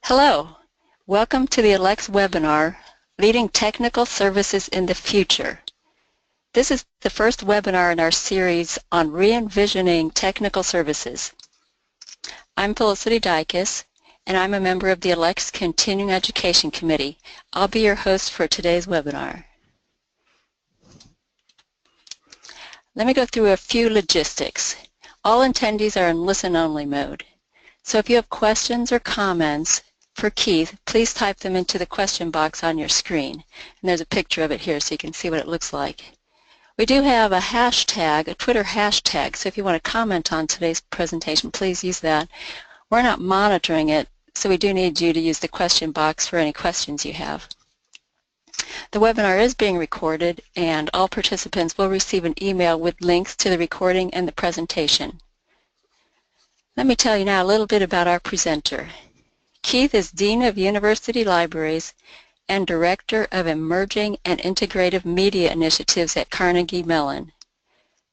Hello, welcome to the Alex webinar, Leading Technical Services in the Future. This is the first webinar in our series on re-envisioning technical services. I'm Felicity Dykes, and I'm a member of the Alex Continuing Education Committee. I'll be your host for today's webinar. Let me go through a few logistics. All attendees are in listen-only mode. So if you have questions or comments for Keith, please type them into the question box on your screen. And there's a picture of it here so you can see what it looks like. We do have a hashtag, a Twitter hashtag, so if you want to comment on today's presentation, please use that. We're not monitoring it, so we do need you to use the question box for any questions you have. The webinar is being recorded, and all participants will receive an email with links to the recording and the presentation. Let me tell you now a little bit about our presenter. Keith is Dean of University Libraries and Director of Emerging and Integrative Media Initiatives at Carnegie Mellon.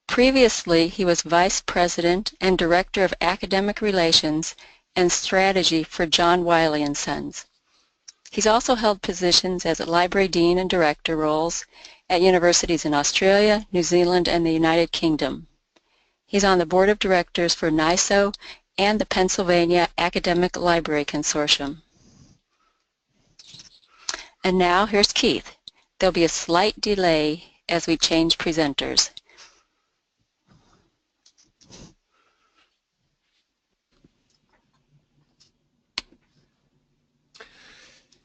Previously, he was Vice President and Director of Academic Relations and Strategy for John Wiley & Sons. He's also held positions as a Library Dean and Director roles at universities in Australia, New Zealand, and the United Kingdom. He's on the Board of Directors for NISO and the Pennsylvania Academic Library Consortium. And now here's Keith. There'll be a slight delay as we change presenters.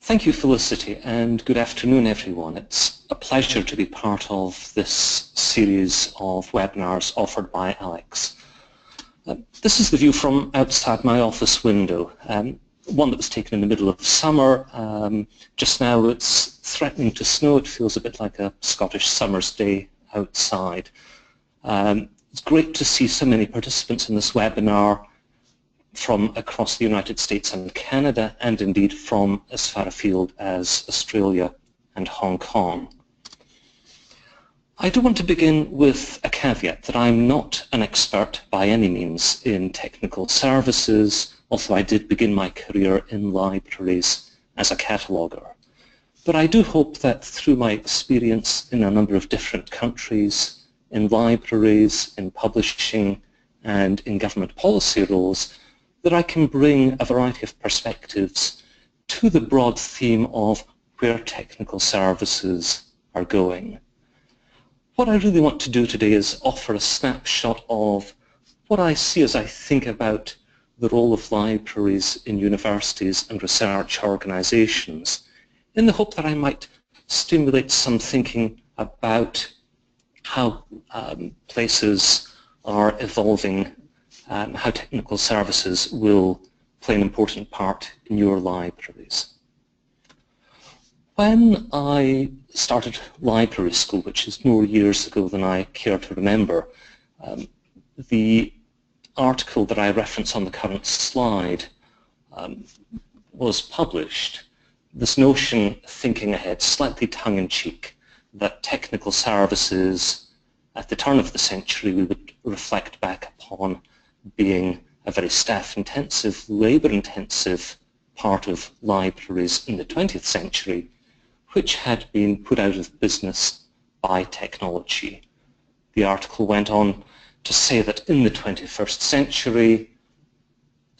Thank you, Felicity, and good afternoon, everyone. It's a pleasure to be part of this series of webinars offered by Alex. This is the view from outside my office window, one that was taken in the middle of summer. Just now it's threatening to snow. It feels a bit like a Scottish summer's day outside. It's great to see so many participants in this webinar from across the United States and Canada, and indeed from as far afield as Australia and Hong Kong. I do want to begin with a caveat that I'm not an expert by any means in technical services, although I did begin my career in libraries as a cataloger. But I do hope that through my experience in a number of different countries, in libraries, in publishing, and in government policy roles, that I can bring a variety of perspectives to the broad theme of where technical services are going. What I really want to do today is offer a snapshot of what I see as I think about the role of libraries in universities and research organizations, in the hope that I might stimulate some thinking about how places are evolving and how technical services will play an important part in your libraries. When I started library school, which is more years ago than I care to remember, the article that I reference on the current slide was published. This notion, thinking ahead, slightly tongue-in-cheek, that technical services at the turn of the century we would reflect back upon being a very staff-intensive, labour-intensive part of libraries in the 20th century, which had been put out of business by technology. The article went on to say that in the 21st century,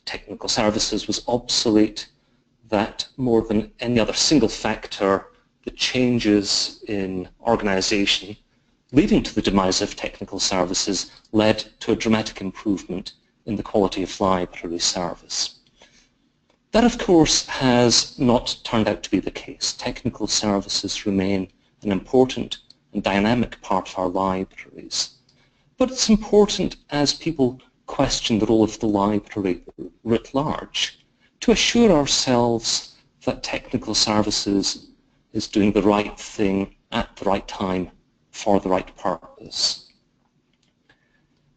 technical services was obsolete, that more than any other single factor, the changes in organisation leading to the demise of technical services led to a dramatic improvement in the quality of library service. That, of course, has not turned out to be the case. Technical services remain an important and dynamic part of our libraries. But it's important, as people question the role of the library writ large, to assure ourselves that technical services is doing the right thing at the right time for the right purpose.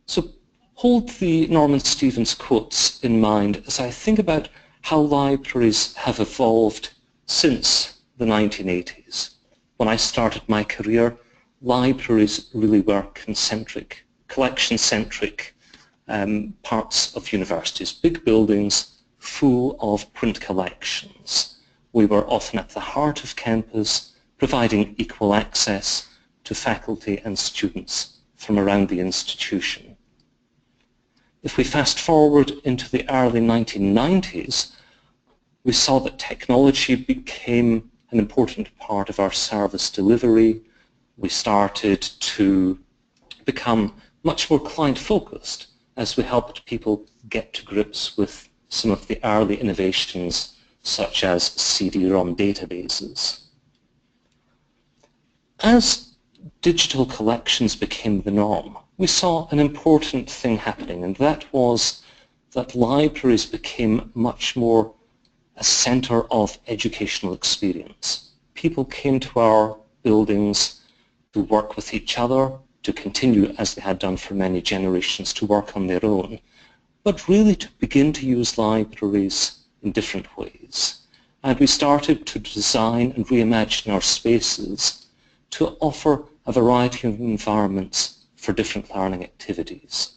So hold the Norman Stevens quotes in mind as I think about how libraries have evolved since the 1980s. When I started my career, libraries really were concentric, collection-centric parts of universities, big buildings full of print collections. We were often at the heart of campus, providing equal access to faculty and students from around the institution. If we fast forward into the early 1990s, we saw that technology became an important part of our service delivery. We started to become much more client-focused as we helped people get to grips with some of the early innovations such as CD-ROM databases. As digital collections became the norm, we saw an important thing happening, and that was that libraries became much more a center of educational experience. People came to our buildings to work with each other, to continue, as they had done for many generations, to work on their own, but really to begin to use libraries in different ways. And we started to design and reimagine our spaces to offer a variety of environments for different learning activities.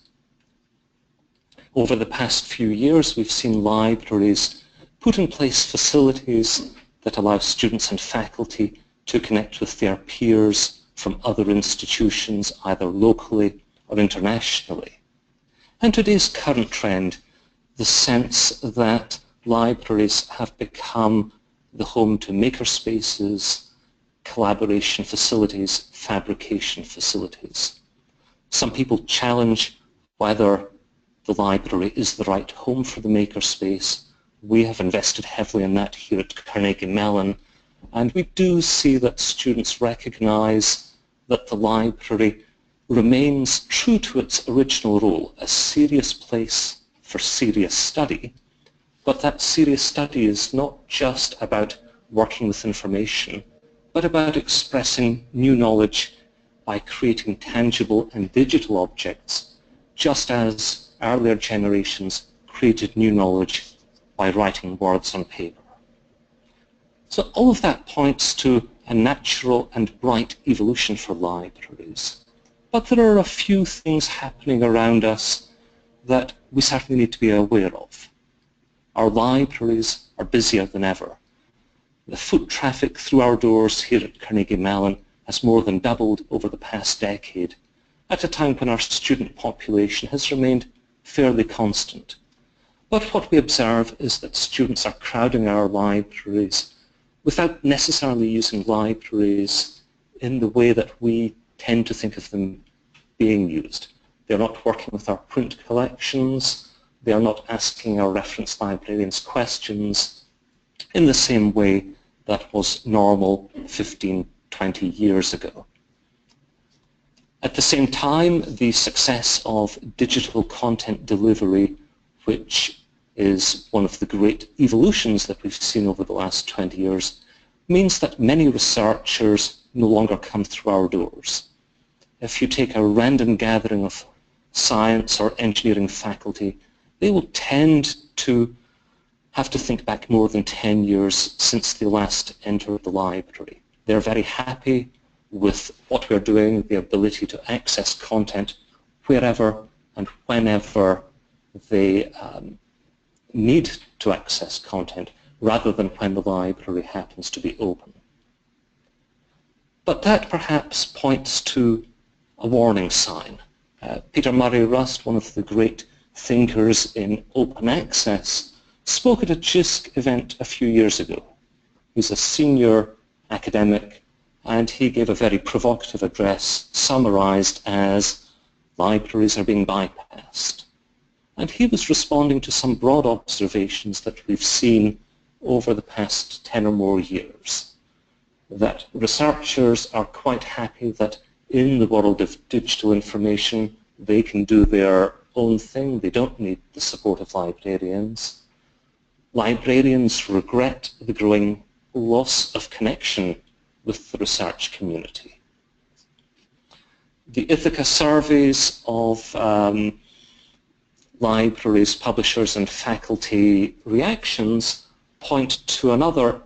Over the past few years, we've seen libraries put in place facilities that allow students and faculty to connect with their peers from other institutions, either locally or internationally. And today's current trend, the sense that libraries have become the home to makerspaces, collaboration facilities, fabrication facilities. Some people challenge whether the library is the right home for the makerspace. We have invested heavily in that here at Carnegie Mellon, and we do see that students recognize that the library remains true to its original role, a serious place for serious study, but that serious study is not just about working with information, but about expressing new knowledge by creating tangible and digital objects, just as earlier generations created new knowledge by writing words on paper. So all of that points to a natural and bright evolution for libraries. But there are a few things happening around us that we certainly need to be aware of. Our libraries are busier than ever. The foot traffic through our doors here at Carnegie Mellon has more than doubled over the past decade, at a time when our student population has remained fairly constant. But what we observe is that students are crowding our libraries without necessarily using libraries in the way that we tend to think of them being used. They're not working with our print collections, they are not asking our reference librarians questions in the same way that was normal 15, 20 years ago. At the same time, the success of digital content delivery, which is one of the great evolutions that we've seen over the last 20 years, means that many researchers no longer come through our doors. If you take a random gathering of science or engineering faculty, they will tend to have to think back more than 10 years since they last entered the library. They're very happy with what we're doing, the ability to access content wherever and whenever they need to access content, rather than when the library happens to be open. But that perhaps points to a warning sign. Peter Murray Rust, one of the great thinkers in open access, spoke at a JISC event a few years ago. He's a senior academic, and he gave a very provocative address summarized as "libraries are being bypassed." And he was responding to some broad observations that we've seen over the past 10 or more years, that researchers are quite happy that in the world of digital information they can do their own thing, they don't need the support of librarians. Librarians regret the growing loss of connection with the research community. The Ithaca surveys of libraries, publishers and faculty reactions point to another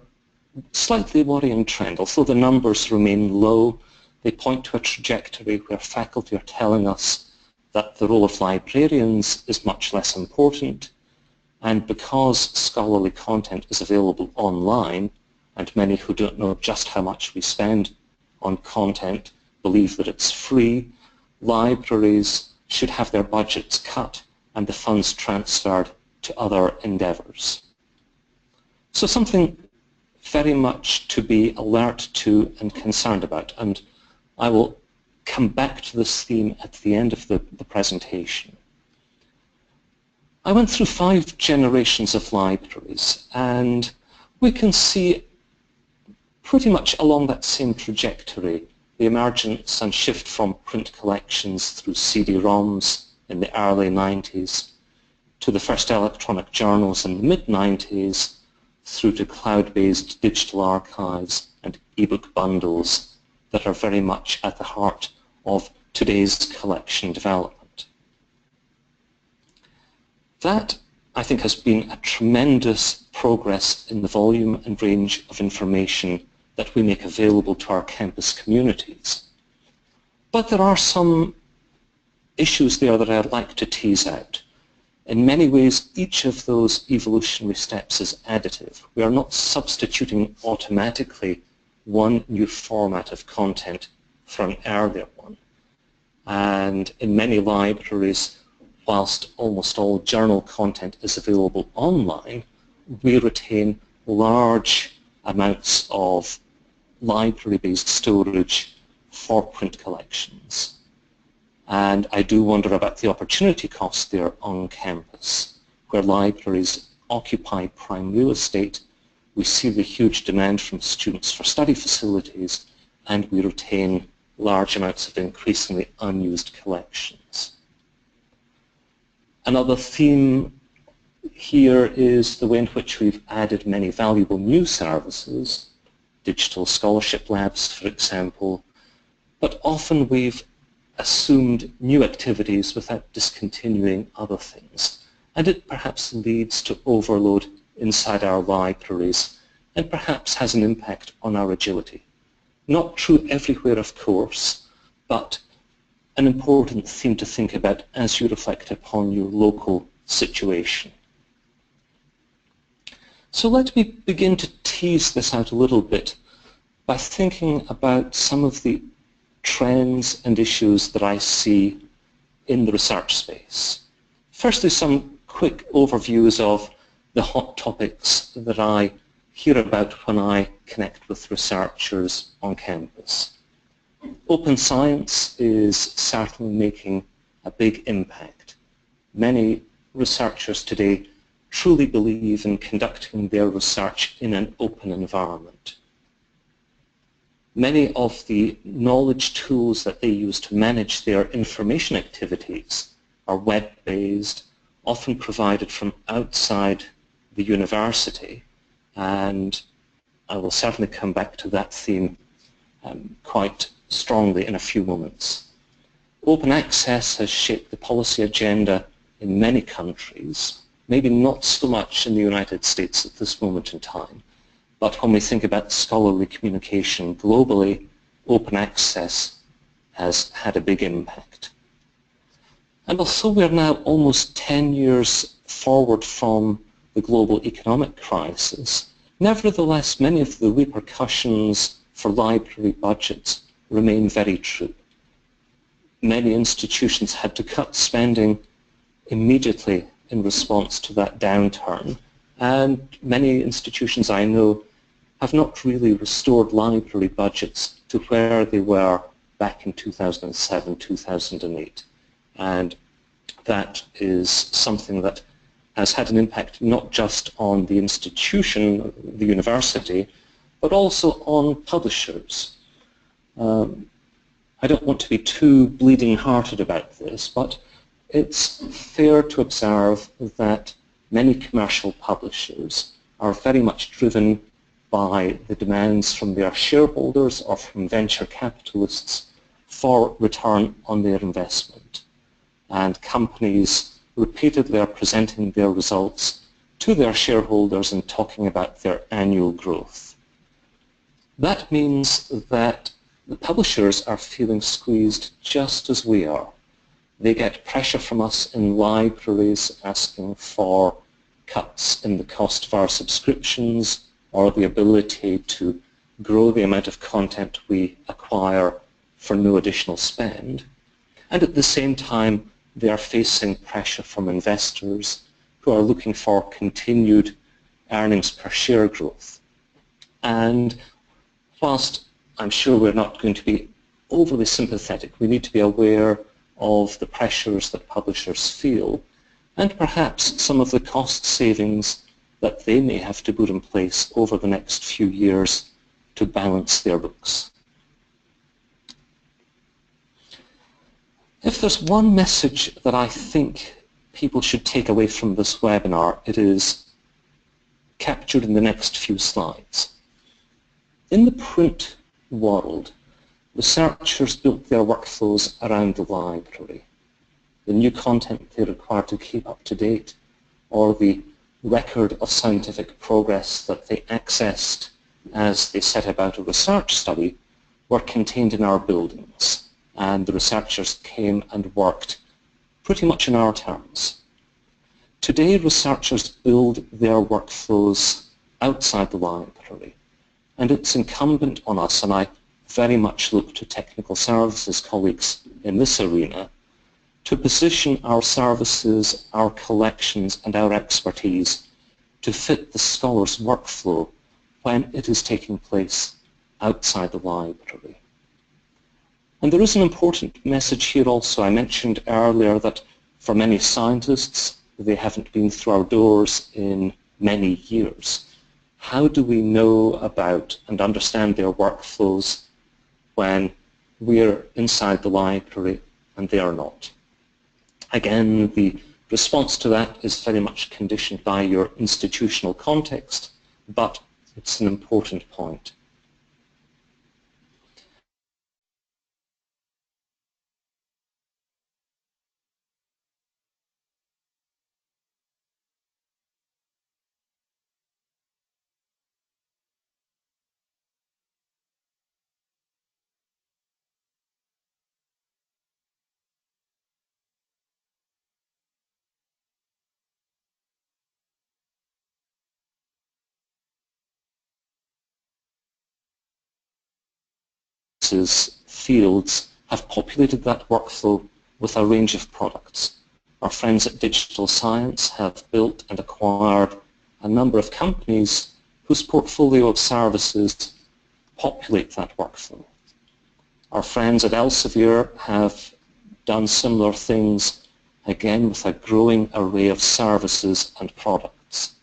slightly worrying trend. Although the numbers remain low, they point to a trajectory where faculty are telling us that the role of librarians is much less important, And because scholarly content is available online, and many who don't know just how much we spend on content believe that it's free, libraries should have their budgets cut and the funds transferred to other endeavours. So something very much to be alert to and concerned about, and I will come back to this theme at the end of the presentation. I went through 5 generations of libraries, and we can see pretty much along that same trajectory the emergence and shift from print collections through CD-ROMs in the early 90s to the first electronic journals in the mid-90s through to cloud-based digital archives and ebook bundles that are very much at the heart of today's collection development. That, I think, has been a tremendous progress in the volume and range of information that we make available to our campus communities. But there are some issues there that I'd like to tease out. In many ways, each of those evolutionary steps is additive. We are not substituting automatically one new format of content for an earlier one. And in many libraries, whilst almost all journal content is available online, we retain large amounts of library-based storage for print collections. And I do wonder about the opportunity cost there on campus, where libraries occupy prime real estate. We see the huge demand from students for study facilities, and we retain large amounts of increasingly unused collections. Another theme here is the way in which we've added many valuable new services, digital scholarship labs, for example, but often we've assumed new activities without discontinuing other things, and it perhaps leads to overload inside our libraries and perhaps has an impact on our agility. Not true everywhere, of course, but an important theme to think about as you reflect upon your local situation. So let me begin to tease this out a little bit by thinking about some of the trends and issues that I see in the research space. Firstly, some quick overviews of the hot topics that I hear about when I connect with researchers on campus. Open science is certainly making a big impact. Many researchers today truly believe in conducting their research in an open environment. Many of the knowledge tools that they use to manage their information activities are web-based, often provided from outside the university, and I will certainly come back to that theme quite strongly in a few moments. Open access has shaped the policy agenda in many countries, maybe not so much in the United States at this moment in time, but when we think about scholarly communication globally, open access has had a big impact. And although we're now almost 10 years forward from the global economic crisis, nevertheless many of the repercussions for library budgets remain very true. Many institutions had to cut spending immediately in response to that downturn, and many institutions I know have not really restored library budgets to where they were back in 2007, 2008. And that is something that has had an impact not just on the institution, the university, but also on publishers. I don't want to be too bleeding-hearted about this, but it's fair to observe that many commercial publishers are very much driven by the demands from their shareholders or from venture capitalists for return on their investment. And companies repeatedly are presenting their results to their shareholders and talking about their annual growth. That means that the publishers are feeling squeezed just as we are. They get pressure from us in libraries asking for cuts in the cost of our subscriptions or the ability to grow the amount of content we acquire for no additional spend. And at the same time, they are facing pressure from investors who are looking for continued earnings per share growth. And whilst I'm sure we're not going to be overly sympathetic, we need to be aware of the pressures that publishers feel and perhaps some of the cost savings that they may have to put in place over the next few years to balance their books. If there's one message that I think people should take away from this webinar, it is captured in the next few slides. In the print world, researchers built their workflows around the library. The new content they required to keep up to date, or the record of scientific progress that they accessed as they set about a research study, were contained in our buildings, and the researchers came and worked pretty much in our terms. Today, researchers build their workflows outside the library, and it's incumbent on us, and I very much look to technical services colleagues in this arena, to position our services, our collections, and our expertise to fit the scholar's workflow when it is taking place outside the library. And there is an important message here also. I mentioned earlier that for many scientists, they haven't been through our doors in many years. How do we know about and understand their workflows when we're inside the library and they are not? Again, the response to that is very much conditioned by your institutional context, but it's an important point. Fields have populated that workflow with a range of products. Our friends at Digital Science have built and acquired a number of companies whose portfolio of services populate that workflow. Our friends at Elsevier have done similar things, again with a growing array of services and products.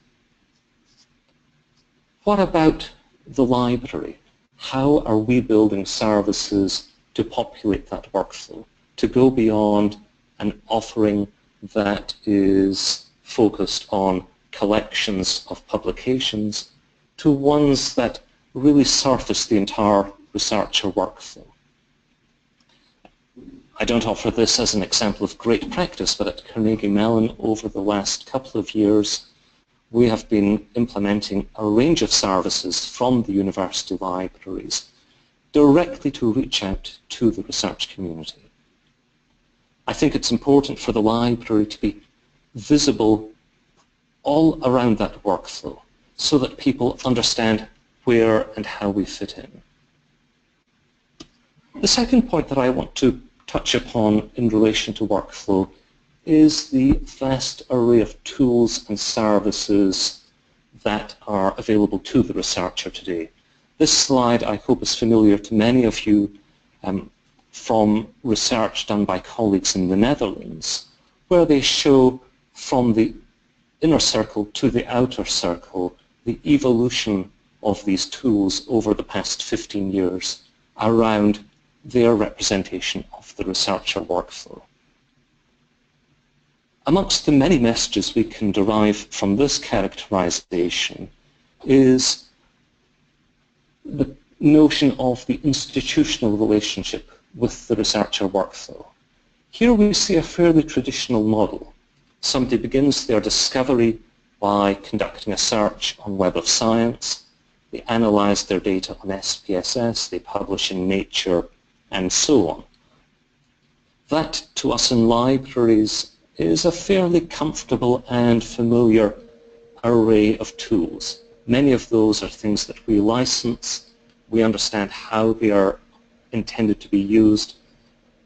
What about the library? How are we building services to populate that workflow, to go beyond an offering that is focused on collections of publications to ones that really surface the entire researcher workflow? I don't offer this as an example of great practice, but at Carnegie Mellon over the last couple of years, we have been implementing a range of services from the university libraries directly to reach out to the research community. I think it's important for the library to be visible all around that workflow so that people understand where and how we fit in. The second point that I want to touch upon in relation to workflow is the vast array of tools and services that are available to the researcher today. This slide, I hope, is familiar to many of you from research done by colleagues in the Netherlands, where they show from the inner circle to the outer circle the evolution of these tools over the past 15 years around their representation of the researcher workflow. Amongst the many messages we can derive from this characterization is the notion of the institutional relationship with the researcher workflow. Here we see a fairly traditional model. Somebody begins their discovery by conducting a search on Web of Science, they analyze their data on SPSS, they publish in Nature, and so on. That, to us in libraries, is a fairly comfortable and familiar array of tools. Many of those are things that we license. We understand how they are intended to be used.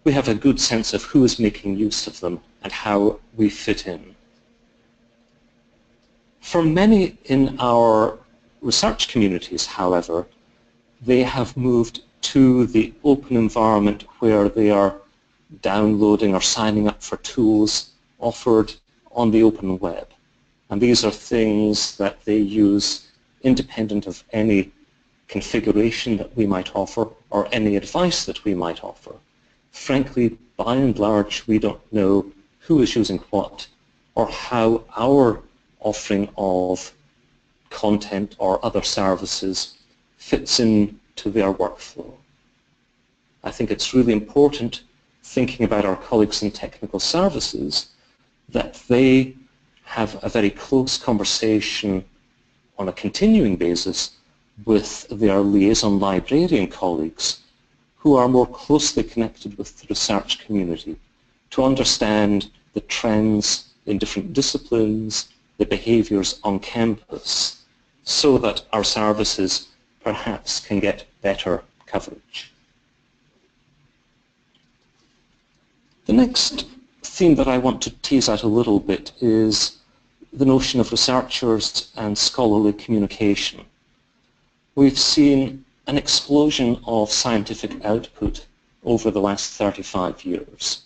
We have a good sense of who is making use of them and how we fit in. For many in our research communities, however, they have moved to the open environment where they are downloading or signing up for tools offered on the open web. And these are things that they use independent of any configuration that we might offer or any advice that we might offer. Frankly, by and large, we don't know who is using what or how our offering of content or other services fits into their workflow. I think it's really important, thinking about our colleagues in technical services, that they have a very close conversation on a continuing basis with their liaison librarian colleagues who are more closely connected with the research community to understand the trends in different disciplines, the behaviours on campus, so that our services perhaps can get better coverage. The next theme that I want to tease out a little bit is the notion of researchers and scholarly communication. We've seen an explosion of scientific output over the last 35 years,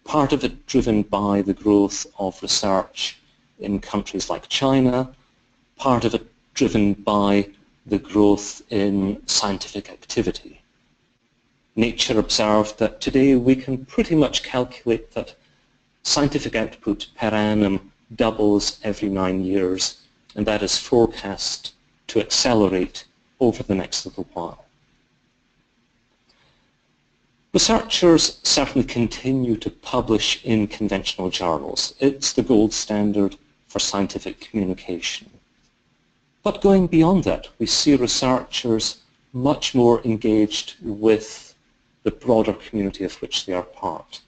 part of it driven by the growth of research in countries like China, part of it driven by the growth in scientific activity. Nature observed that today we can pretty much calculate that scientific output per annum doubles every 9 years, and that is forecast to accelerate over the next little while. Researchers certainly continue to publish in conventional journals. It's the gold standard for scientific communication. But going beyond that, we see researchers much more engaged with the broader community of which they are part.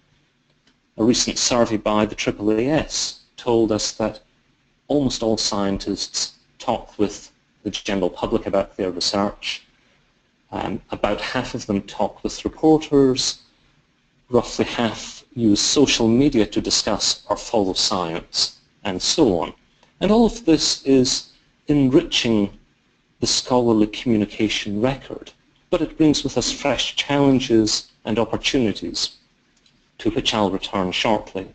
A recent survey by the AAAS told us that almost all scientists talk with the general public about their research. About half of them talk with reporters. Roughly half use social media to discuss or follow science, and so on. And all of this is enriching the scholarly communication record, but it brings with us fresh challenges and opportunities, to which I'll return shortly.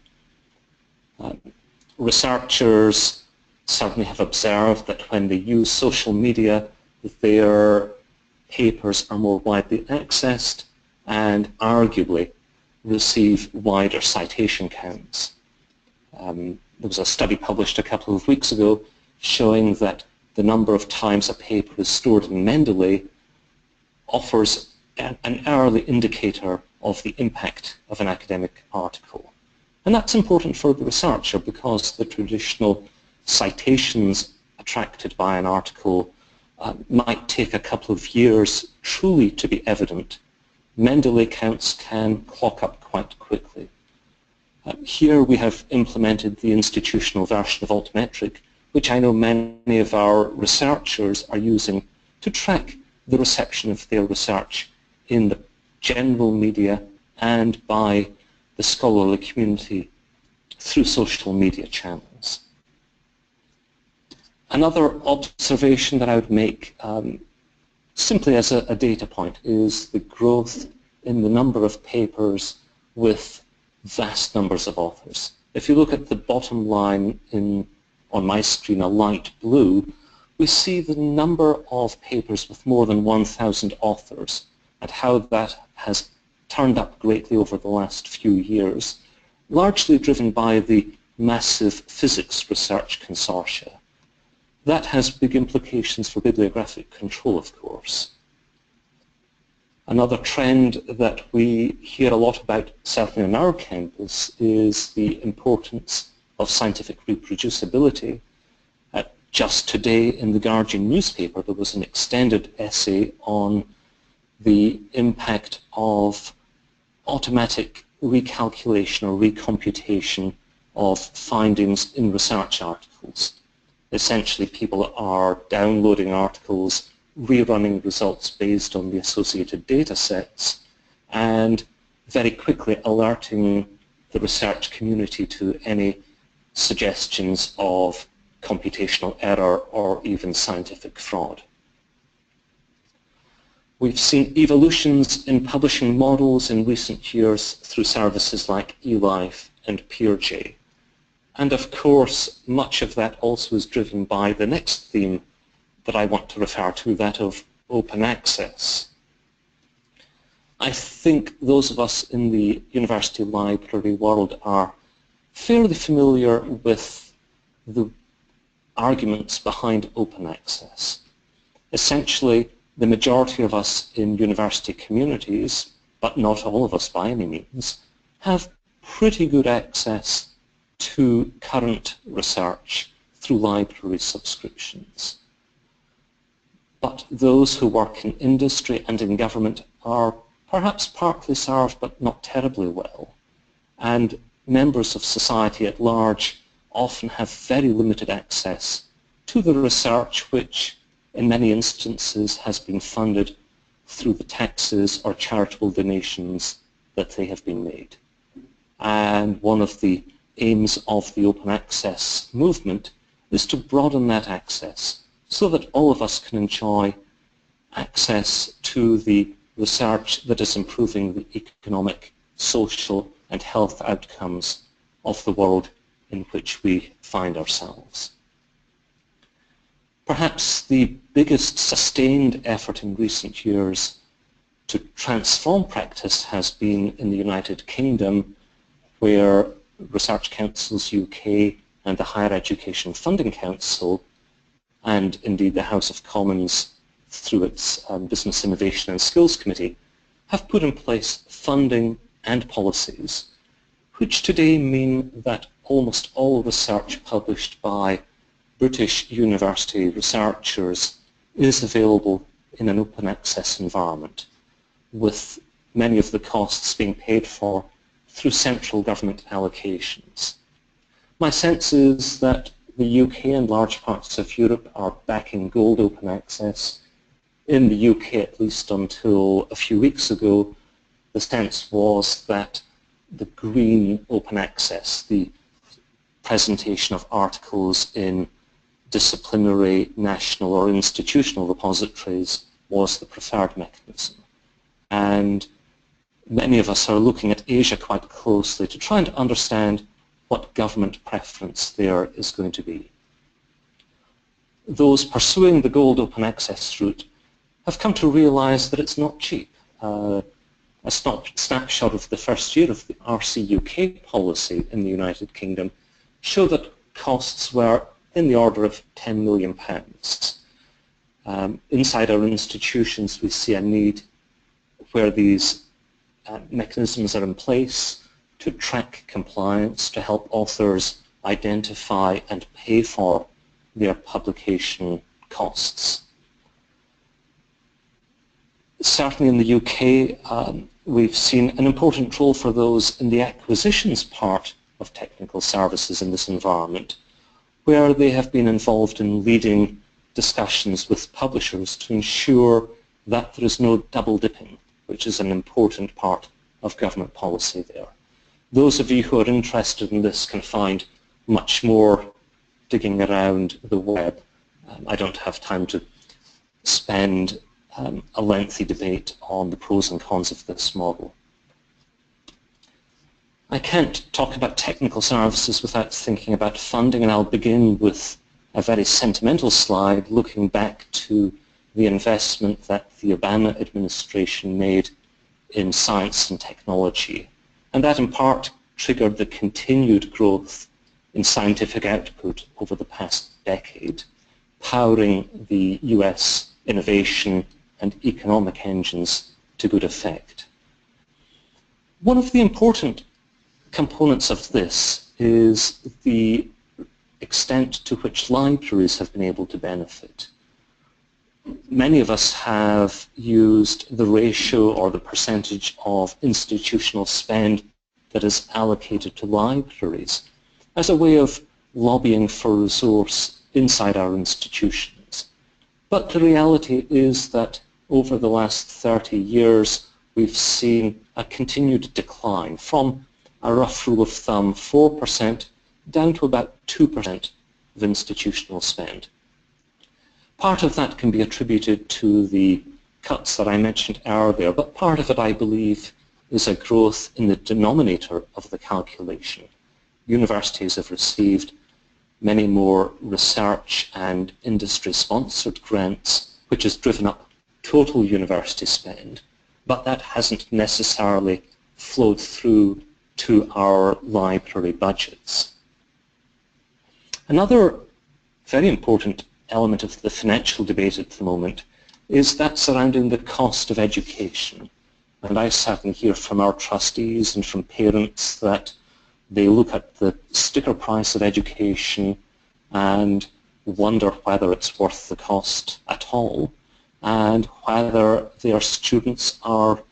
Researchers certainly have observed that when they use social media, their papers are more widely accessed and arguably receive wider citation counts. There was a study published a couple of weeks ago showing that the number of times a paper is stored in Mendeley offers an early indicator of the impact of an academic article. And that's important for the researcher because the traditional citations attracted by an article might take a couple of years truly to be evident. Mendeley counts can clock up quite quickly. Here we have implemented the institutional version of altmetric, which I know many of our researchers are using to track the reception of their research in the general media and by the scholarly community through social media channels. Another observation that I would make simply as a data point is the growth in the number of papers with vast numbers of authors. If you look at the bottom line on my screen, a light blue, we see the number of papers with more than 1,000 authors and how that has turned up greatly over the last few years, largely driven by the massive physics research consortia. That has big implications for bibliographic control, of course. Another trend that we hear a lot about, certainly on our campus, is the importance of scientific reproducibility. Just today in the Guardian newspaper there was an extended essay on the impact of automatic recalculation or recomputation of findings in research articles. Essentially, people are downloading articles, rerunning results based on the associated data sets, and very quickly alerting the research community to any suggestions of computational error or even scientific fraud. We've seen evolutions in publishing models in recent years through services like eLife and PeerJ. And of course, much of that also is driven by the next theme that I want to refer to, that of open access. I think those of us in the university library world are fairly familiar with the arguments behind open access. Essentially, the majority of us in university communities, but not all of us by any means, have pretty good access to current research through library subscriptions. But those who work in industry and in government are perhaps partly served but not terribly well. And members of society at large often have very limited access to the research which in many instances has been funded through the taxes or charitable donations that they have been made. And one of the aims of the open access movement is to broaden that access so that all of us can enjoy access to the research that is improving the economic, social and health outcomes of the world in which we find ourselves. Perhaps the biggest sustained effort in recent years to transform practice has been in the United Kingdom, where Research Councils UK and the Higher Education Funding Council, and indeed the House of Commons through its Business Innovation and Skills Committee, have put in place funding and policies which today mean that almost all research published by British university researchers is available in an open access environment, with many of the costs being paid for through central government allocations. My sense is that the UK and large parts of Europe are backing gold open access. In the UK, at least until a few weeks ago, the sense was that the green open access, the presentation of articles in disciplinary, national or institutional repositories, was the preferred mechanism. And many of us are looking at Asia quite closely to try and understand what government preference there is going to be. Those pursuing the gold open access route have come to realize that it's not cheap. A snapshot of the first year of the RCUK policy in the United Kingdom showed that costs were in the order of £10 million. Inside our institutions, we see a need where these mechanisms are in place to track compliance, to help authors identify and pay for their publication costs. Certainly in the UK, we've seen an important role for those in the acquisitions part of technical services in this environment, where they have been involved in leading discussions with publishers to ensure that there is no double dipping, which is an important part of government policy there. Those of you who are interested in this can find much more digging around the web. I don't have time to spend a lengthy debate on the pros and cons of this model. I can't talk about technical services without thinking about funding, and I'll begin with a very sentimental slide looking back to the investment that the Obama administration made in science and technology. And that in part triggered the continued growth in scientific output over the past decade, powering the US innovation and economic engines to good effect. One of the important components of this is the extent to which libraries have been able to benefit. Many of us have used the ratio or the percentage of institutional spend that is allocated to libraries as a way of lobbying for resource inside our institutions. But the reality is that over the last 30 years, we've seen a continued decline from a rough rule of thumb 4% down to about 2% of institutional spend. Part of that can be attributed to the cuts that I mentioned earlier, but part of it, I believe, is a growth in the denominator of the calculation. Universities have received many more research and industry-sponsored grants, which has driven up total university spend, but that hasn't necessarily flowed through to our library budgets. Another very important element of the financial debate at the moment is that surrounding the cost of education. And I certainly hear from our trustees and from parents that they look at the sticker price of education and wonder whether it's worth the cost at all, and whether their students are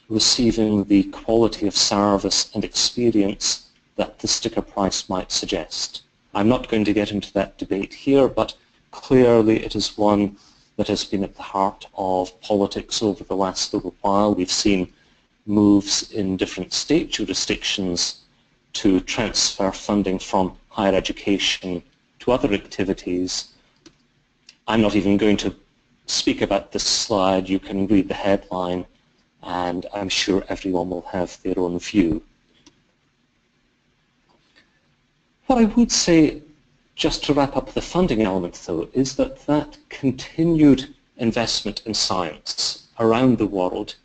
receiving the quality of service and experience that the sticker price might suggest. I'm not going to get into that debate here, but clearly it is one that has been at the heart of politics over the last little while. We've seen moves in different state jurisdictions to transfer funding from higher education to other activities. I'm not even going to speak about this slide. You can read the headline, and I'm sure everyone will have their own view. What I would say, just to wrap up the funding element though, is that that continued investment in science around the world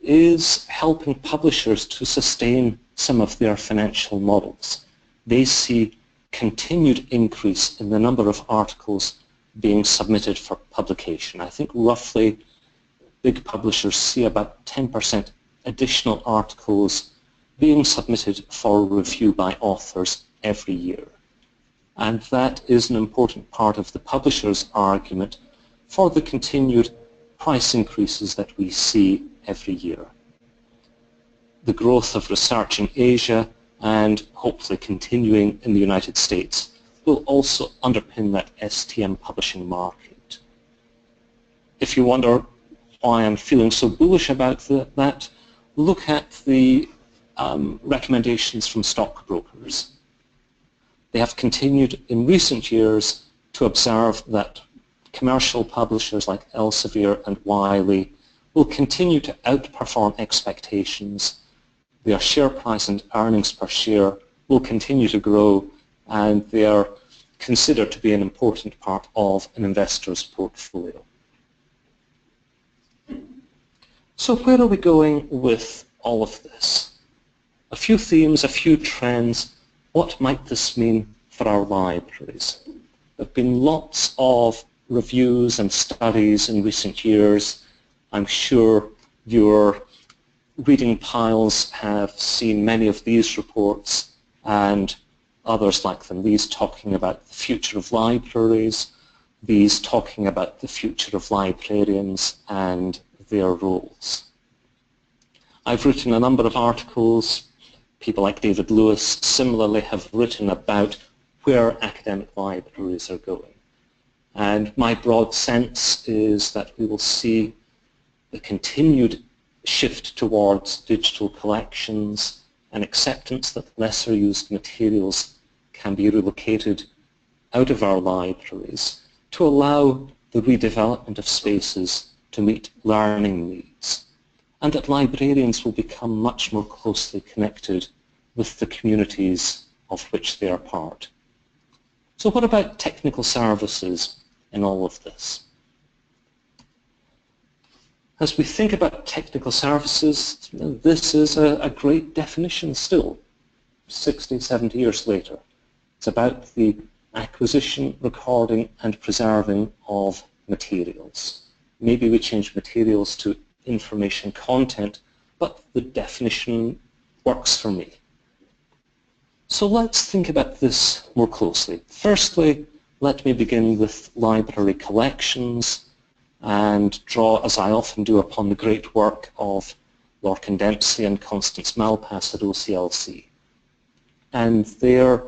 is helping publishers to sustain some of their financial models. They see continued increase in the number of articles being submitted for publication. I think roughly big publishers see about 10% additional articles being submitted for review by authors every year. And that is an important part of the publisher's argument for the continued price increases that we see every year. The growth of research in Asia and hopefully continuing in the United States will also underpin that STM publishing market. If you wonder why I'm feeling so bullish about that, look at the recommendations from stockbrokers. They have continued in recent years to observe that commercial publishers like Elsevier and Wiley will continue to outperform expectations. Their share price and earnings per share will continue to grow, and they are considered to be an important part of an investor's portfolio. So where are we going with all of this? A few themes, a few trends. What might this mean for our libraries? There have been lots of reviews and studies in recent years. I'm sure your reading piles have seen many of these reports and others like them, these talking about the future of libraries, these talking about the future of librarians and their roles. I've written a number of articles. People like David Lewis similarly have written about where academic libraries are going. And my broad sense is that we will see the continued shift towards digital collections and acceptance that lesser used materials can be relocated out of our libraries to allow the redevelopment of spaces to meet learning needs, and that librarians will become much more closely connected with the communities of which they are part. So what about technical services in all of this? As we think about technical services, this is a great definition still, 60, 70 years later. It's about the acquisition, recording, and preserving of materials. Maybe we change materials to information content, but the definition works for me. So let's think about this more closely. Firstly, let me begin with library collections and draw, as I often do, upon the great work of Lorcan Dempsey and Constance Malpass at OCLC. And their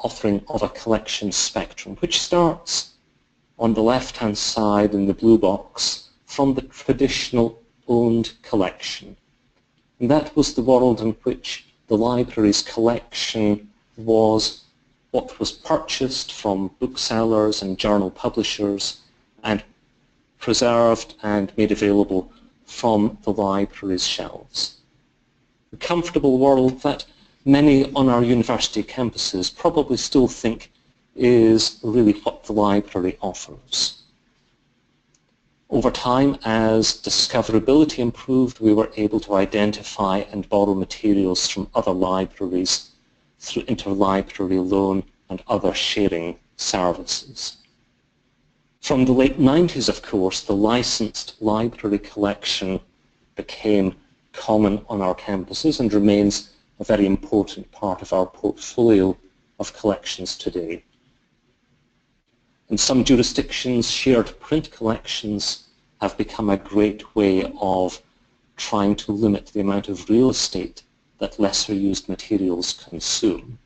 offering of a collection spectrum, which starts on the left-hand side in the blue box from the traditional owned collection. And that was the world in which the library's collection was what was purchased from booksellers and journal publishers and preserved and made available from the library's shelves. A comfortable world that many on our university campuses probably still think is really what the library offers. Over time, as discoverability improved, we were able to identify and borrow materials from other libraries through interlibrary loan and other sharing services. From the late 90s, of course, the licensed library collection became common on our campuses and remains a very important part of our portfolio of collections today. In some jurisdictions, shared print collections have become a great way of trying to limit the amount of real estate that lesser used materials consume.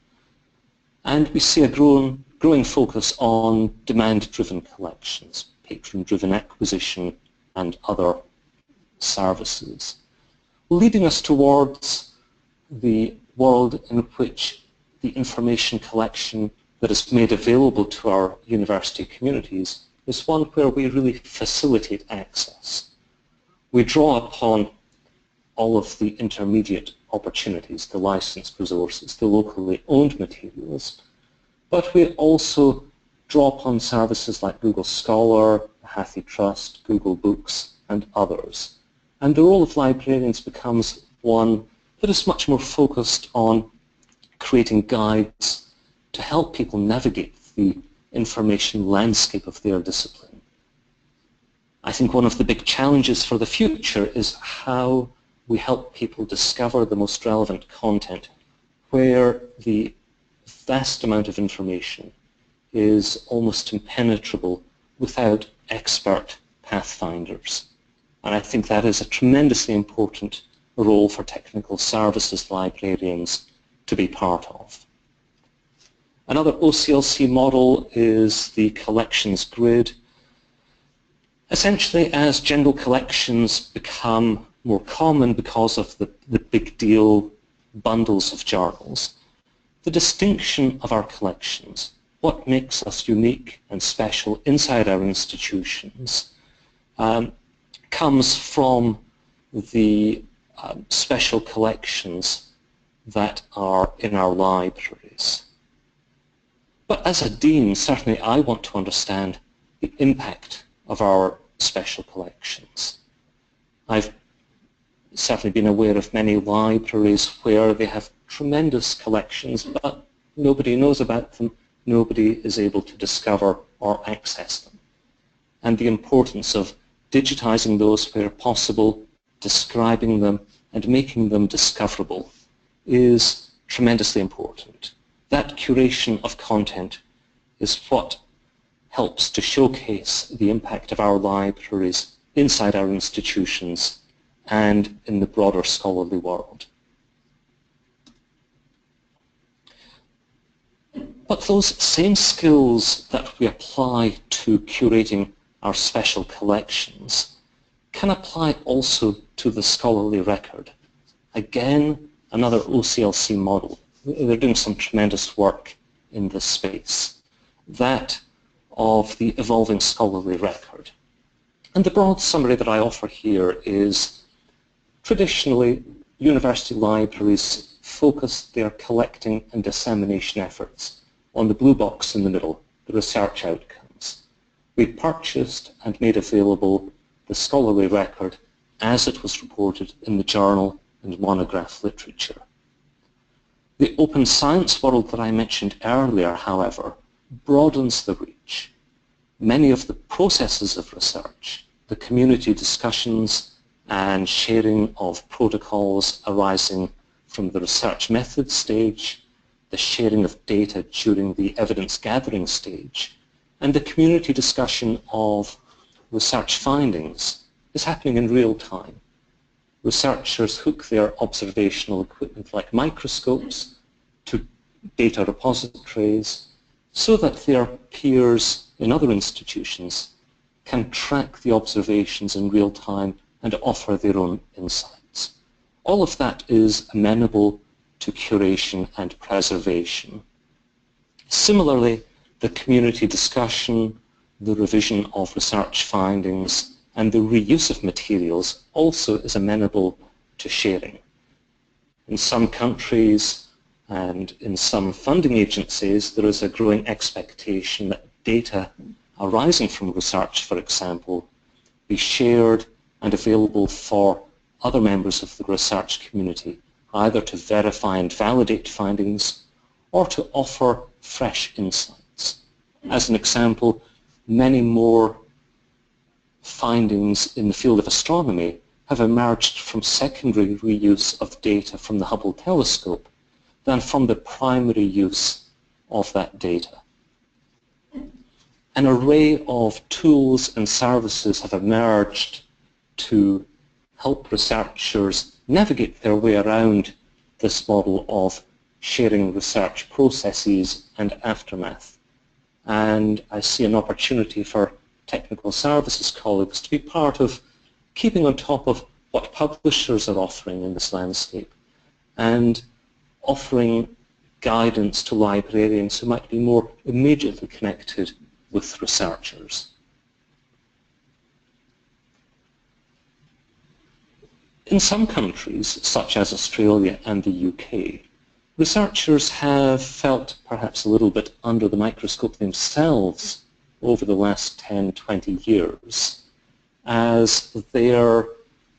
And we see a growing focus on demand-driven collections, patron-driven acquisition, and other services, leading us towards the world in which the information collection that is made available to our university communities is one where we really facilitate access. We draw upon all of the intermediate opportunities, the licensed resources, the locally owned materials, but we also draw upon services like Google Scholar, the Hathi Trust, Google Books, and others. And the role of librarians becomes one that is much more focused on creating guides to help people navigate the information landscape of their discipline. I think one of the big challenges for the future is how we help people discover the most relevant content where the vast amount of information is almost impenetrable without expert pathfinders. And I think that is a tremendously important role for technical services librarians to be part of. Another OCLC model is the collections grid. Essentially, as general collections become more common because of the big deal bundles of journals, the distinction of our collections, what makes us unique and special inside our institutions, comes from the special collections that are in our libraries. But as a dean, certainly I want to understand the impact of our special collections. I've certainly been aware of many libraries where they have tremendous collections, but nobody knows about them, nobody is able to discover or access them. And the importance of digitizing those where possible, describing them, and making them discoverable is tremendously important. That curation of content is what helps to showcase the impact of our libraries inside our institutions and in the broader scholarly world. But those same skills that we apply to curating our special collections can apply also to the scholarly record. Again, another OCLC model. They're doing some tremendous work in this space, that of the evolving scholarly record. And the broad summary that I offer here is traditionally university libraries focus their collecting and dissemination efforts on the blue box in the middle, the research outcomes. We purchased and made available the scholarly record as it was reported in the journal and monograph literature. The open science world that I mentioned earlier, however, broadens the reach. Many of the processes of research, the community discussions and sharing of protocols arising from the research method stage, the sharing of data during the evidence gathering stage, and the community discussion of research findings is happening in real time. Researchers hook their observational equipment like microscopes to data repositories so that their peers in other institutions can track the observations in real time and offer their own insights. All of that is amenable to curation and preservation. Similarly, the community discussion, the revision of research findings, and the reuse of materials also is amenable to sharing. In some countries and in some funding agencies, there is a growing expectation that data arising from research, for example, be shared and available for other members of the research community, either to verify and validate findings or to offer fresh insights. As an example, many more findings in the field of astronomy have emerged from secondary reuse of data from the Hubble telescope than from the primary use of that data. An array of tools and services have emerged to help researchers navigate their way around this model of sharing research processes and aftermath. And I see an opportunity for technical services colleagues to be part of keeping on top of what publishers are offering in this landscape and offering guidance to librarians who might be more immediately connected with researchers. In some countries, such as Australia and the UK, researchers have felt perhaps a little bit under the microscope themselves over the last 10-20 years as their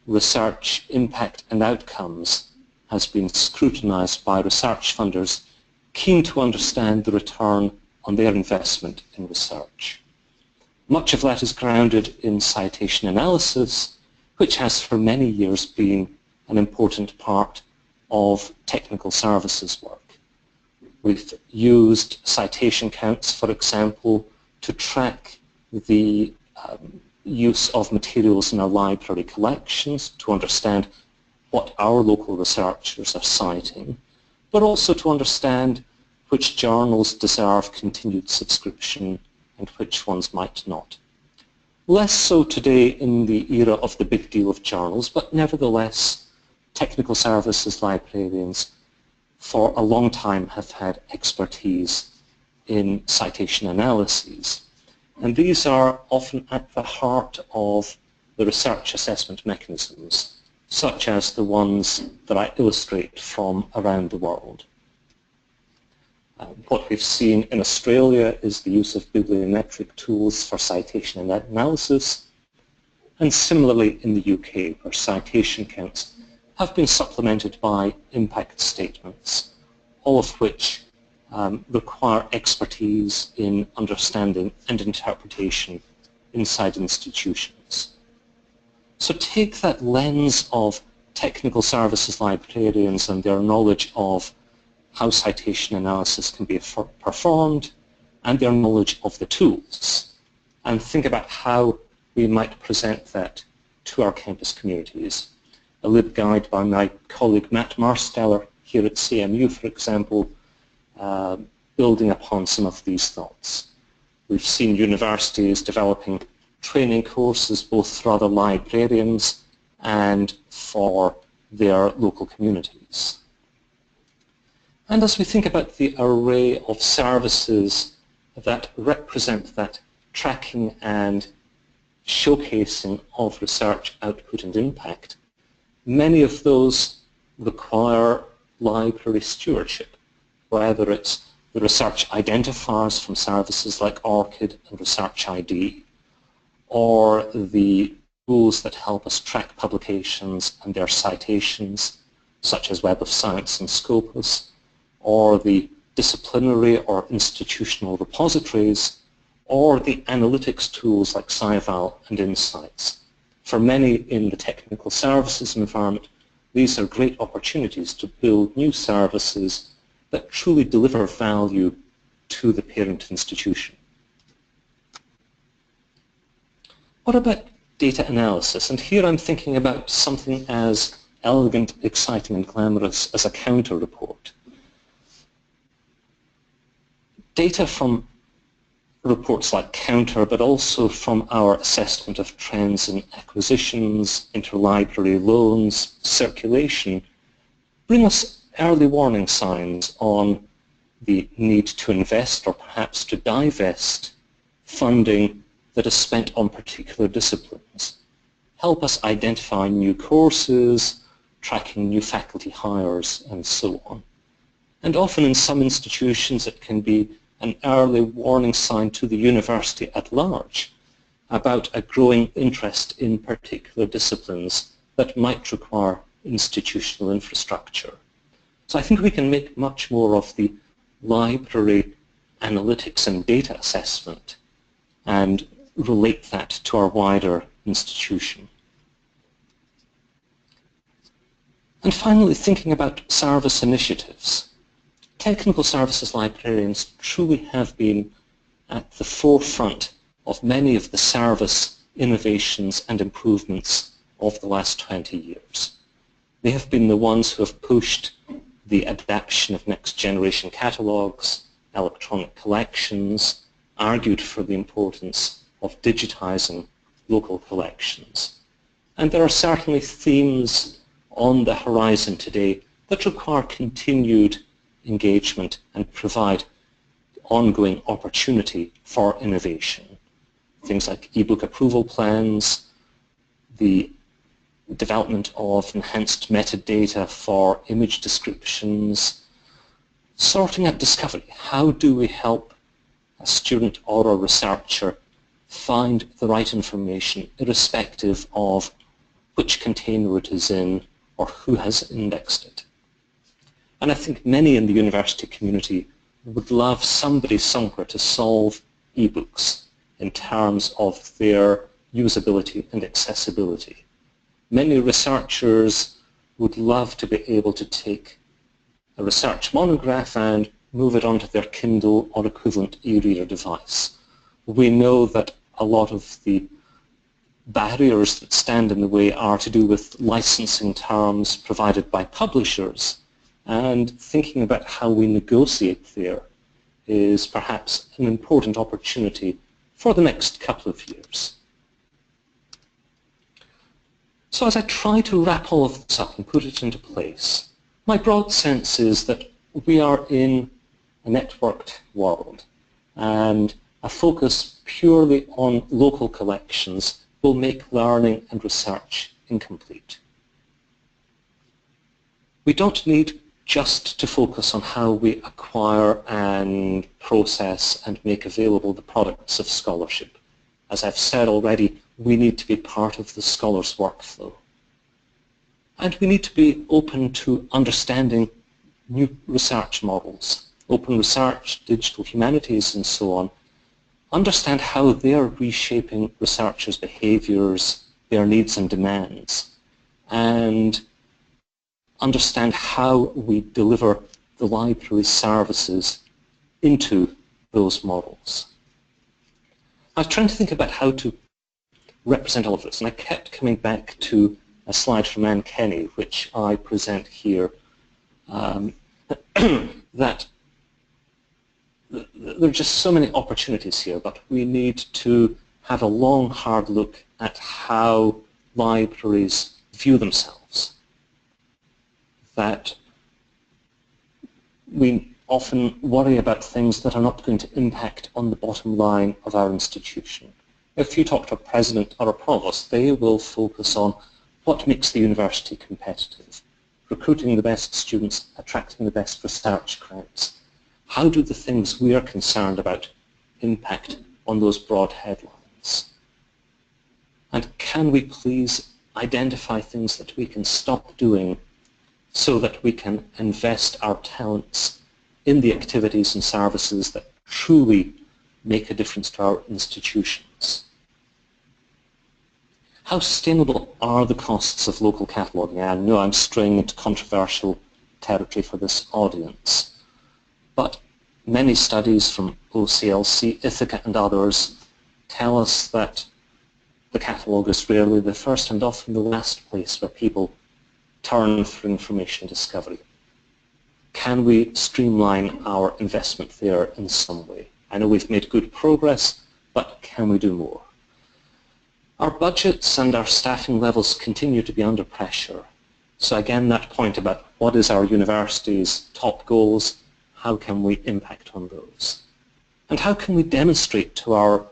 research impact and outcomes has been scrutinized by research funders keen to understand the return on their investment in research. Much of that is grounded in citation analysis, which has for many years been an important part of technical services work. We've used citation counts, for example, to track the use of materials in our library collections to understand what our local researchers are citing, but also to understand which journals deserve continued subscription and which ones might not. Less so today in the era of the big deal of journals, but nevertheless, technical services librarians for a long time have had expertise in citation analyses. And these are often at the heart of the research assessment mechanisms, such as the ones that I illustrate from around the world. What we've seen in Australia is the use of bibliometric tools for citation and analysis, and similarly in the UK, where citation counts have been supplemented by impact statements, all of which require expertise in understanding and interpretation inside institutions. So take that lens of technical services librarians and their knowledge of how citation analysis can be performed and their knowledge of the tools, and think about how we might present that to our campus communities. A LibGuide by my colleague Matt Marsteller here at CMU, for example, building upon some of these thoughts. We've seen universities developing training courses both for other librarians and for their local communities. And as we think about the array of services that represent that tracking and showcasing of research output and impact, many of those require library stewardship, whether it's the research identifiers from services like ORCID and Research ID, or the tools that help us track publications and their citations, such as Web of Science and Scopus, or the disciplinary or institutional repositories, or the analytics tools like SciVal and Insights. For many in the technical services environment, these are great opportunities to build new services that truly deliver value to the parent institution. What about data analysis? And here I'm thinking about something as elegant, exciting, and glamorous as a counter report. Data from reports like Counter, but also from our assessment of trends in acquisitions, interlibrary loans, circulation, bring us early warning signs on the need to invest or perhaps to divest funding that is spent on particular disciplines. Help us identify new courses, tracking new faculty hires, and so on. And often in some institutions it can be an early warning sign to the university at large about a growing interest in particular disciplines that might require institutional infrastructure. So I think we can make much more of the library analytics and data assessment and relate that to our wider institution. And finally, thinking about service initiatives. Technical services librarians truly have been at the forefront of many of the service innovations and improvements of the last 20 years. They have been the ones who have pushed the adaptation of next generation catalogues, electronic collections, argued for the importance of digitizing local collections. And there are certainly themes on the horizon today that require continued engagement and provide ongoing opportunity for innovation. Things like e-book approval plans, the development of enhanced metadata for image descriptions, sorting at discovery. How do we help a student or a researcher find the right information irrespective of which container it is in or who has indexed it? And I think many in the university community would love somebody somewhere to solve ebooks in terms of their usability and accessibility. Many researchers would love to be able to take a research monograph and move it onto their Kindle or equivalent e-reader device. We know that a lot of the barriers that stand in the way are to do with licensing terms provided by publishers, and thinking about how we negotiate there is perhaps an important opportunity for the next couple of years. So as I try to wrap all of this up and put it into place, my broad sense is that we are in a networked world, and a focus purely on local collections will make learning and research incomplete. We don't need just to focus on how we acquire and process and make available the products of scholarship. As I've said already, we need to be part of the scholar's workflow. And we need to be open to understanding new research models, open research, digital humanities, and so on. Understand how they are reshaping researchers' behaviors, their needs and demands, and understand how we deliver the library services into those models. I was trying to think about how to represent all of this, and I kept coming back to a slide from Anne Kenny, which I present here, that there are just so many opportunities here, but we need to have a long, hard look at how libraries view themselves. That we often worry about things that are not going to impact on the bottom line of our institution. If you talk to a president or a provost, they will focus on what makes the university competitive, recruiting the best students, attracting the best research grants. How do the things we are concerned about impact on those broad headlines? And can we please identify things that we can stop doing so that we can invest our talents in the activities and services that truly make a difference to our institutions? How sustainable are the costs of local cataloguing? I know I'm straying into controversial territory for this audience, but many studies from OCLC, Ithaca and others tell us that the catalogue is rarely the first and often the last place where people turn for information discovery. can we streamline our investment there in some way? I know we've made good progress, but can we do more? Our budgets and our staffing levels continue to be under pressure. So again, that point about what is our university's top goals, how can we impact on those? And how can we demonstrate to our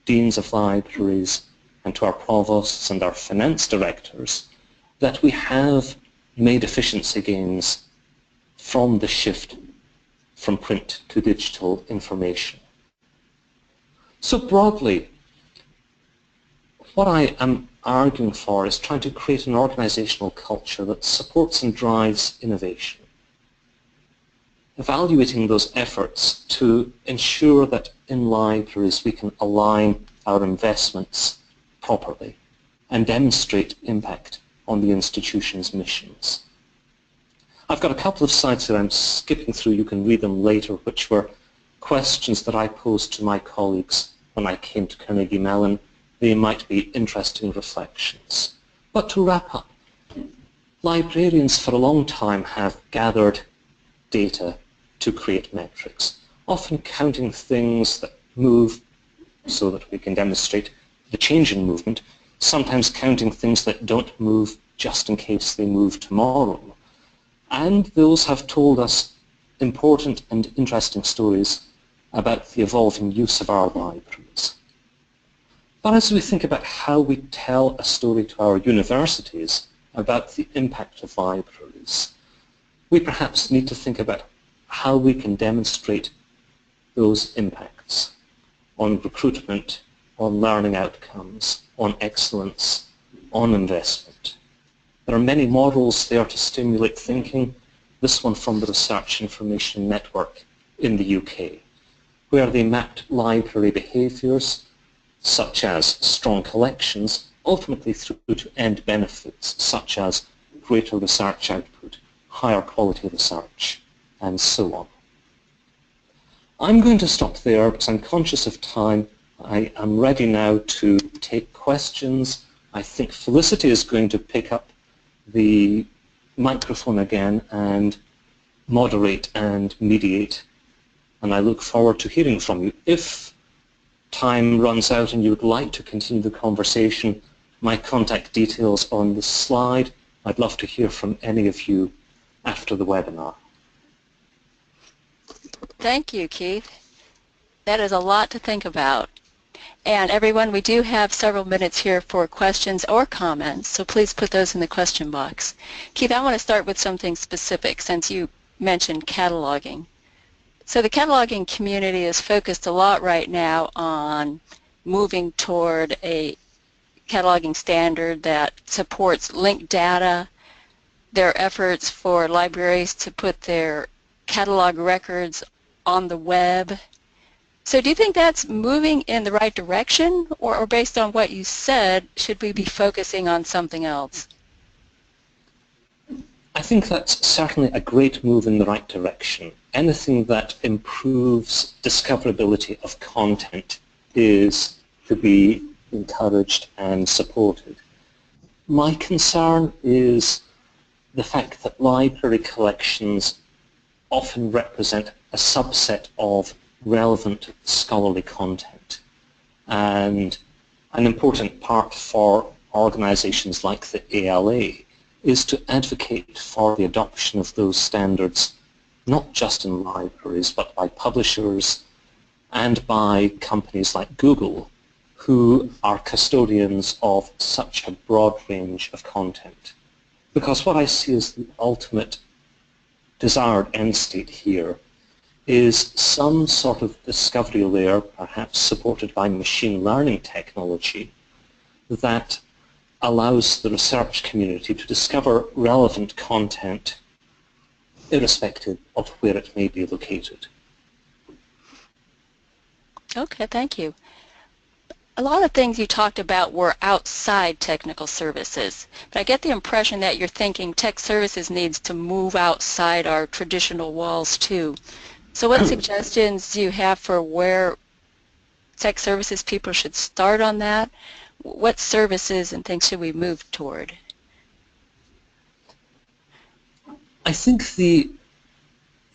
deans of libraries and to our provosts and our finance directors that we have made efficiency gains from the shift from print to digital information? So broadly, what I am arguing for is trying to create an organizational culture that supports and drives innovation. Evaluating those efforts to ensure that in libraries we can align our investments properly and demonstrate impact on the institution's missions. I've got a couple of slides that I'm skipping through, you can read them later, which were questions that I posed to my colleagues when I came to Carnegie Mellon. They might be interesting reflections. But to wrap up, librarians for a long time have gathered data to create metrics, often counting things that move so that we can demonstrate the change in movement, sometimes counting things that don't move just in case they move tomorrow. And those have told us important and interesting stories about the evolving use of our libraries. But as we think about how we tell a story to our universities about the impact of libraries, we perhaps need to think about how we can demonstrate those impacts on recruitment, on learning outcomes, on excellence, on investment. There are many models there to stimulate thinking. This one from the Research Information Network in the UK, where they mapped library behaviours such as strong collections, ultimately through to end benefits such as greater research output, higher quality research, and so on. I'm going to stop there because I'm conscious of time. I am ready now to take questions. I think Felicity is going to pick up the microphone again and moderate and mediate, and I look forward to hearing from you. If time runs out and you would like to continue the conversation, my contact details on the slide. I'd love to hear from any of you after the webinar. Thank you, Keith. That is a lot to think about. And everyone, we do have several minutes here for questions or comments, so please put those in the question box. Keith, I want to start with something specific since you mentioned cataloging. So the cataloging community is focused a lot right now on moving toward a cataloging standard that supports linked data. There are efforts for libraries to put their catalog records on the web. So do you think that's moving in the right direction, or based on what you said, should we be focusing on something else? I think that's certainly a great move in the right direction. Anything that improves discoverability of content is to be encouraged and supported. My concern is the fact that library collections often represent a subset of relevant scholarly content. And an important part for organizations like the ALA is to advocate for the adoption of those standards, not just in libraries, but by publishers and by companies like Google, who are custodians of such a broad range of content. Because what I see as the ultimate desired end state here is some sort of discovery layer, perhaps supported by machine learning technology, that allows the research community to discover relevant content irrespective of where it may be located. Okay, thank you. A lot of things you talked about were outside technical services, but I get the impression that you're thinking tech services needs to move outside our traditional walls too. So what suggestions do you have for where tech services people should start on that? What services and things should we move toward? I think the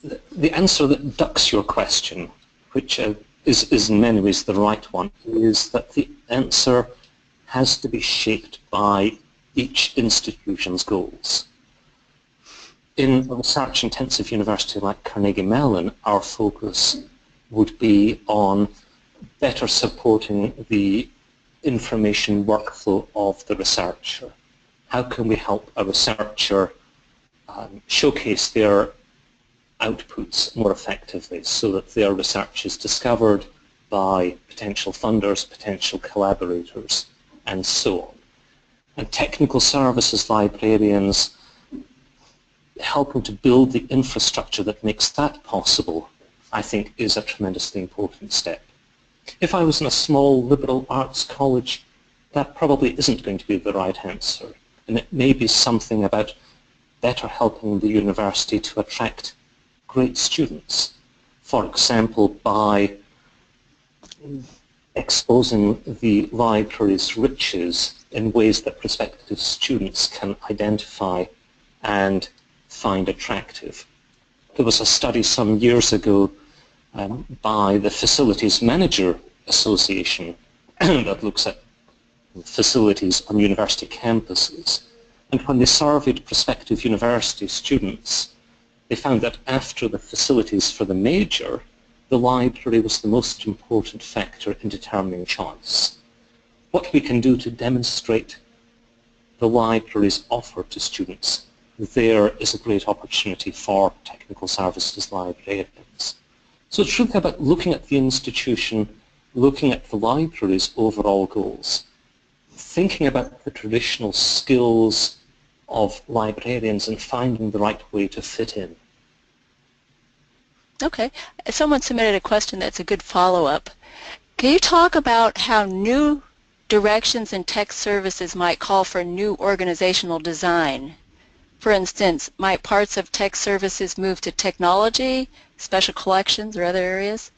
the answer that ducks your question, which is in many ways the right one, is that the answer has to be shaped by each institution's goals. In a research-intensive university like Carnegie Mellon, our focus would be on better supporting the information workflow of the researcher. How can we help a researcher showcase their outputs more effectively so that their research is discovered by potential funders, potential collaborators, and so on. And technical services librarians helping to build the infrastructure that makes that possible, I think, is a tremendously important step. If I was in a small liberal arts college, that probably isn't going to be the right answer. And it may be something about better helping the university to attract great students. For example, by exposing the library's riches in ways that prospective students can identify and find attractive. There was a study some years ago by the Facilities Manager Association that looks at facilities on university campuses. And when they surveyed prospective university students, they found that after the facilities for the major, the library was the most important factor in determining choice. What we can do to demonstrate the library's offer to students, there is a great opportunity for technical services librarians. So it's really about looking at the institution, looking at the library's overall goals, thinking about the traditional skills of librarians and finding the right way to fit in. Okay. Someone submitted a question that's a good follow-up. Can you talk about how new directions in tech services might call for new organizational design? For instance, might parts of tech services move to technology, special collections, or other areas?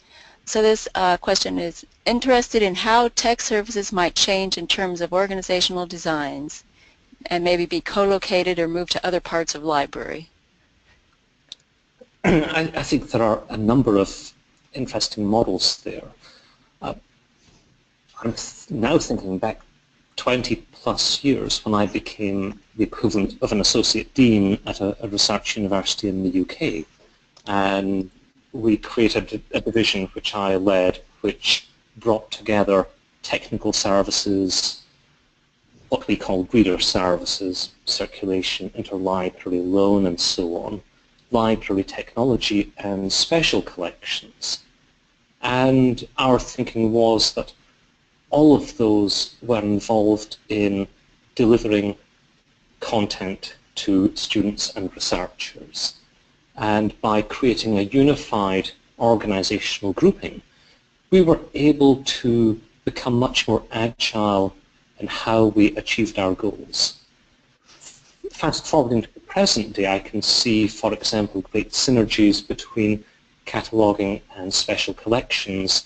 So this question is interested in how tech services might change in terms of organizational designs and maybe be co-located or moved to other parts of library. I think there are a number of interesting models there. I'm now thinking back 20 plus years when I became the equivalent of an associate dean at a research university in the UK. And we created a division which I led, which brought together technical services, what we call reader services, circulation, interlibrary loan, and so on, library technology, and special collections. And our thinking was that all of those were involved in delivering content to students and researchers. And by creating a unified organizational grouping, we were able to become much more agile in how we achieved our goals. Fast forwarding to the present day, I can see, for example, great synergies between cataloging and special collections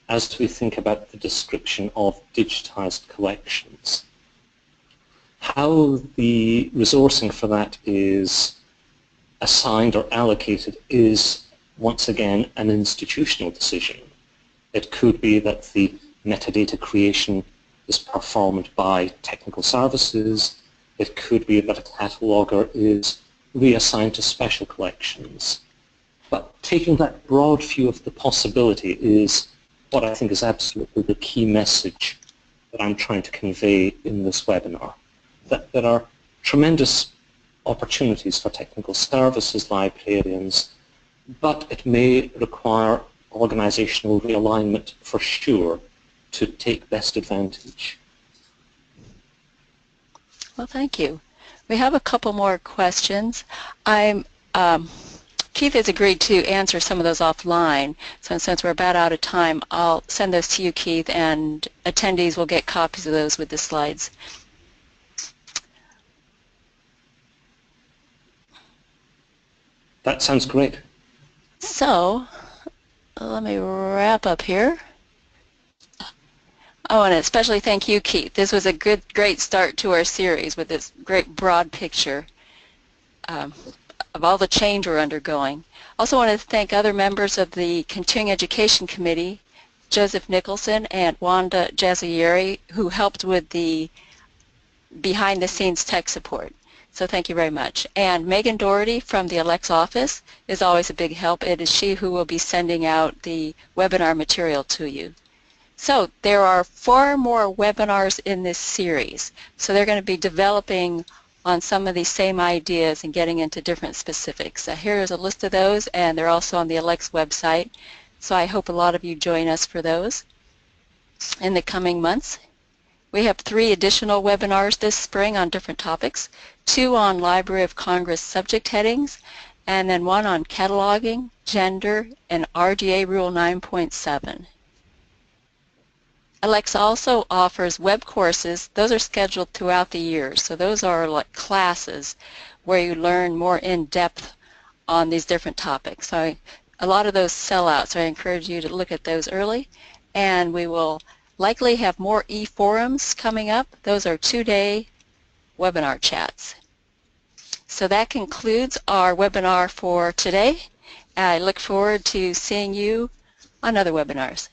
as we think about the description of digitized collections. How the resourcing for that is assigned or allocated is, once again, an institutional decision. It could be that the metadata creation is performed by technical services. It could be that a cataloger is reassigned to special collections. But taking that broad view of the possibility is what I think is absolutely the key message that I'm trying to convey in this webinar, that there are tremendous opportunities for technical services librarians, but it may require organizational realignment for sure to take best advantage. Well, thank you. We have a couple more questions. Keith has agreed to answer some of those offline, so since we're about out of time, I'll send those to you, Keith, and attendees will get copies of those with the slides. That sounds great. So, let me wrap up here. I want to especially thank you, Keith. This was a great start to our series with this great broad picture. of all the change we're undergoing. Also want to thank other members of the Continuing Education Committee, Joseph Nicholson and Wanda Jazzieri, who helped with the behind-the-scenes tech support. So thank you very much. And Megan Doherty from the Alex office is always a big help. It is she who will be sending out the webinar material to you. So there are 4 more webinars in this series. So they're going to be developing on some of these same ideas and getting into different specifics. Here is a list of those, and they're also on the Alex website. So I hope a lot of you join us for those in the coming months. We have 3 additional webinars this spring on different topics, 2 on Library of Congress subject headings, and then 1 on cataloging, gender, and RDA Rule 9.7. Alex also offers web courses. Those are scheduled throughout the year. So those are like classes where you learn more in depth on these different topics. So a lot of those sell out, so I encourage you to look at those early. And we will likely have more e-forums coming up. Those are 2-day webinar chats. So that concludes our webinar for today. I look forward to seeing you on other webinars.